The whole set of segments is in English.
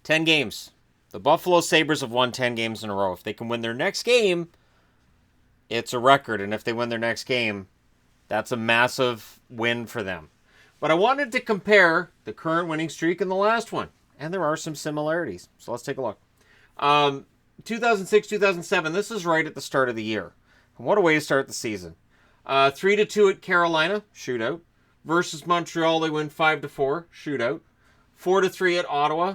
10 games. The Buffalo Sabres have won 10 games in a row. If they can win their next game, it's a record. And if they win their next game, that's a massive win for them. But I wanted to compare the current winning streak and the last one. And there are some similarities. So let's take a look. 2006-2007, this is right at the start of the year. And what a way to start the season. 3-2 at Carolina, shootout. Versus Montreal, they win 5-4, shootout. 4-3 at Ottawa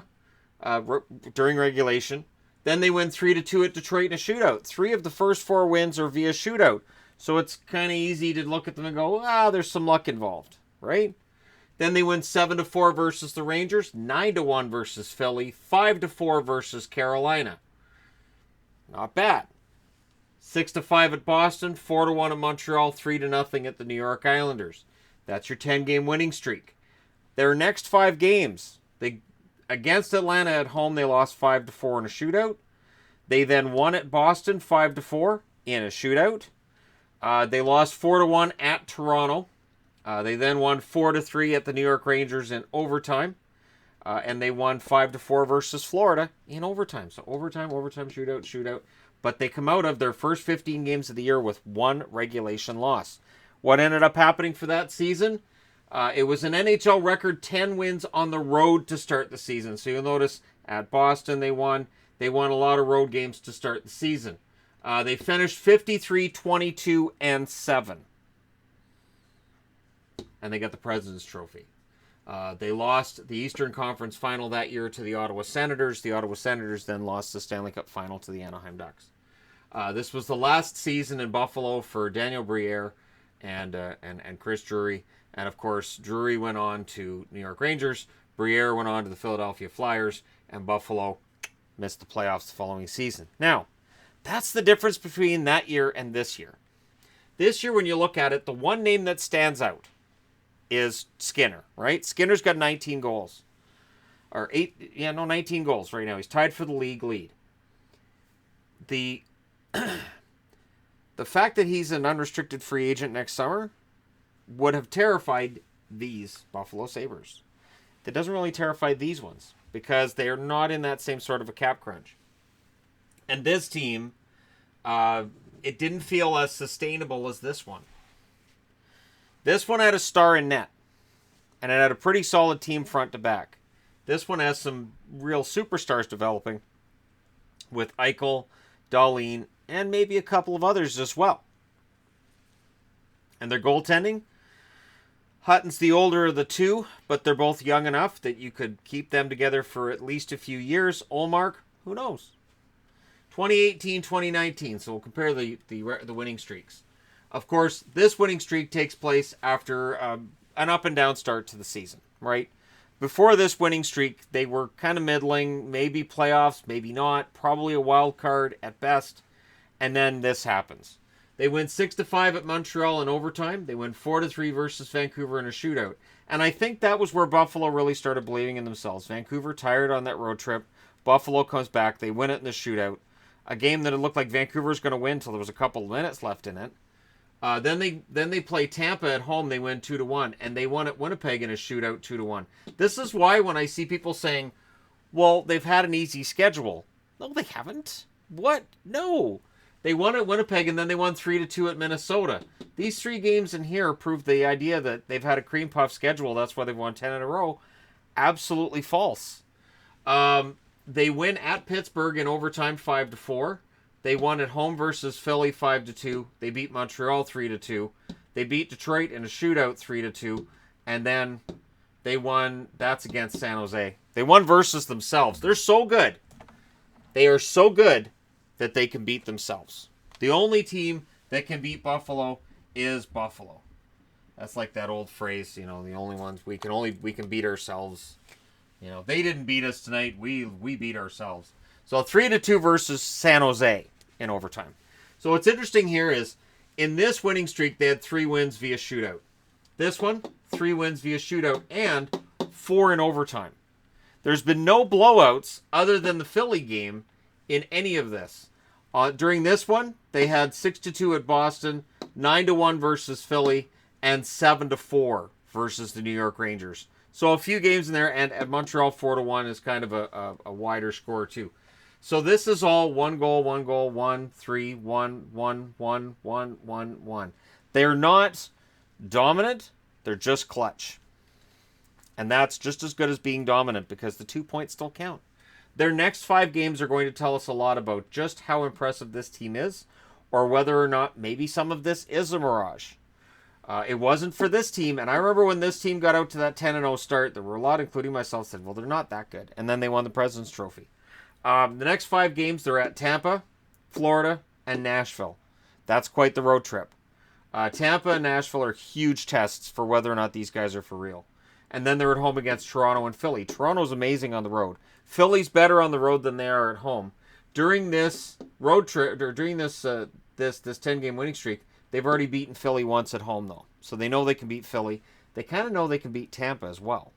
during regulation. Then they win 3-2 at Detroit in a shootout. 3 of the first 4 wins are via shootout. So it's kind of easy to look at them and go, there's some luck involved, right? Then they win 7-4 versus the Rangers, 9-1 versus Philly, 5-4 versus Carolina. Not bad. 6-5 at Boston, 4-1 at Montreal, 3-0 at the New York Islanders. That's your 10-game winning streak. Their next 5 games, against Atlanta at home, they lost 5-4 in a shootout. They then won at Boston 5-4 in a shootout. They lost 4-1 at Toronto. They then won 4-3 at the New York Rangers in overtime. And they won 5-4 versus Florida in overtime. So overtime, shootout. But they come out of their first 15 games of the year with 1 regulation loss. What ended up happening for that season? It was an NHL record 10 wins on the road to start the season. So you'll notice at Boston they won. They won a lot of road games to start the season. They finished 53-22-7. And they got the President's Trophy. They lost the Eastern Conference Final that year to the Ottawa Senators. The Ottawa Senators then lost the Stanley Cup Final to the Anaheim Ducks. This was the last season in Buffalo for Daniel Briere and Chris Drury. And, of course, Drury went on to New York Rangers. Briere went on to the Philadelphia Flyers. And Buffalo missed the playoffs the following season. Now, that's the difference between that year and this year. This year, when you look at it, the one name that stands out is Skinner, right? Skinner's got 19 goals. 19 goals right now. He's tied for the league lead. The fact that he's an unrestricted free agent next summer would have terrified these Buffalo Sabres. That doesn't really terrify these ones because they are not in that same sort of a cap crunch. And this team, it didn't feel as sustainable as this one. This one had a star in net, and it had a pretty solid team front to back. This one has some real superstars developing with Eichel, Dahlin, and maybe a couple of others as well. And their goaltending, Hutton's the older of the two, but they're both young enough that you could keep them together for at least a few years. Ullmark, who knows? 2018, 2019, so we'll compare the winning streaks. Of course, this winning streak takes place after an up and down start to the season, right? Before this winning streak, they were kind of middling, maybe playoffs, maybe not, probably a wild card at best, and then this happens. They win 6-5 at Montreal in overtime. They win 4-3 versus Vancouver in a shootout. And I think that was where Buffalo really started believing in themselves. Vancouver tired on that road trip. Buffalo comes back. They win it in the shootout. A game that it looked like Vancouver was going to win until there was a couple of minutes left in it. Then they play Tampa at home. They win 2-1, and they won at Winnipeg in a shootout 2-1. This is why when I see people saying, "Well, they've had an easy schedule," no, they haven't. What? No, they won at Winnipeg, and then they won 3-2 at Minnesota. These 3 games in here prove the idea that they've had a cream puff schedule. That's why they've won 10 in a row. Absolutely false. They win at Pittsburgh in overtime 5-4. They won at home versus Philly 5-2. They beat Montreal 3-2. They beat Detroit in a shootout 3-2. And then they won, that's against San Jose. They won versus themselves. They're so good. They are so good that they can beat themselves. The only team that can beat Buffalo is Buffalo. That's like that old phrase, the only ones we can beat ourselves. They didn't beat us tonight. We beat ourselves. So 3-2 versus San Jose in overtime. So what's interesting here is in this winning streak, they had 3 wins via shootout. This one, 3 wins via shootout and 4 in overtime. There's been no blowouts other than the Philly game in any of this. During this one, they had 6-2 at Boston, 9-1 versus Philly, and 7-4 versus the New York Rangers. So a few games in there, and at Montreal 4-1 is kind of a wider score too. So this is all 1 goal, 1 goal, 1-3, 1-1-1-1-1-1. They're not dominant, they're just clutch. And that's just as good as being dominant because the 2 points still count. Their next 5 games are going to tell us a lot about just how impressive this team is, or whether or not maybe some of this is a mirage. It wasn't for this team, and I remember when this team got out to that 10-0 start, there were a lot, including myself, said, well, they're not that good. And then they won the President's Trophy. The next 5 games, they're at Tampa, Florida, and Nashville. That's quite the road trip. Tampa and Nashville are huge tests for whether or not these guys are for real. And then they're at home against Toronto and Philly. Toronto's amazing on the road. Philly's better on the road than they are at home. During this road trip, or during this 10-game winning streak, they've already beaten Philly once at home, though. So they know they can beat Philly. They kind of know they can beat Tampa as well.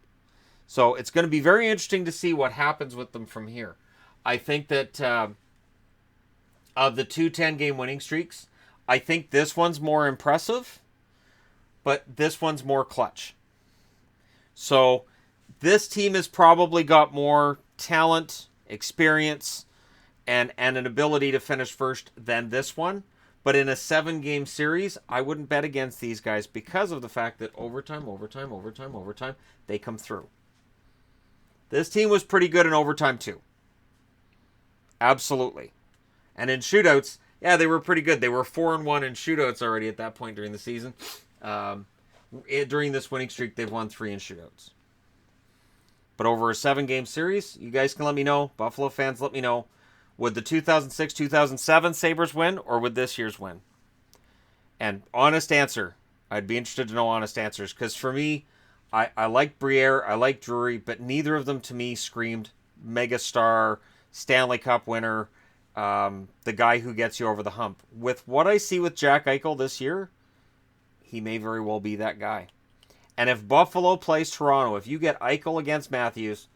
So it's going to be very interesting to see what happens with them from here. I think that of the 2 10-game winning streaks, I think this one's more impressive, but this one's more clutch. So this team has probably got more talent, experience, and an ability to finish first than this one. But in a 7-game series, I wouldn't bet against these guys because of the fact that overtime, they come through. This team was pretty good in overtime too. Absolutely. And in shootouts, yeah, they were pretty good. They were 4-1 in shootouts already at that point during the season. During this winning streak, they've won 3 in shootouts. But over a 7-game series, you guys can let me know. Buffalo fans, let me know. Would the 2006-2007 Sabres win, or would this year's win? And honest answer. I'd be interested to know honest answers. Because for me, I like Briere, I like Drury, but neither of them to me screamed megastar, Stanley Cup winner, the guy who gets you over the hump. With what I see with Jack Eichel this year, he may very well be that guy. And if Buffalo plays Toronto, if you get Eichel against Matthews,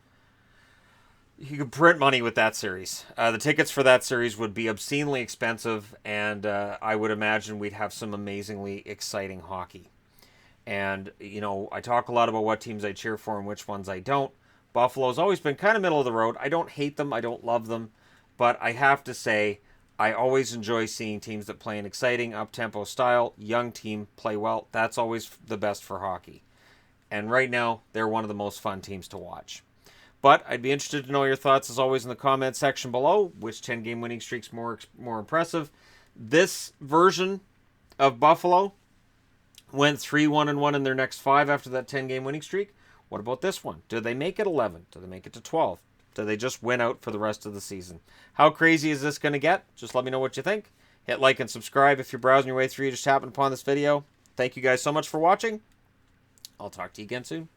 you can print money with that series. The tickets for that series would be obscenely expensive, and I would imagine we'd have some amazingly exciting hockey. And, you know, I talk a lot about what teams I cheer for and which ones I don't. Buffalo's always been kind of middle of the road. I don't hate them. I don't love them. But I have to say, I always enjoy seeing teams that play an exciting, up-tempo style, young team, play well. That's always the best for hockey. And right now, they're one of the most fun teams to watch. But I'd be interested to know your thoughts, as always, in the comment section below. Which 10-game winning streak's more impressive? This version of Buffalo went 3-1-1 in their next 5 after that 10-game winning streak. What about this one? Do they make it 11? Do they make it to 12? Do they just win out for the rest of the season? How crazy is this going to get? Just let me know what you think. Hit like and subscribe if you're browsing your way through. You just happened upon this video. Thank you guys so much for watching. I'll talk to you again soon.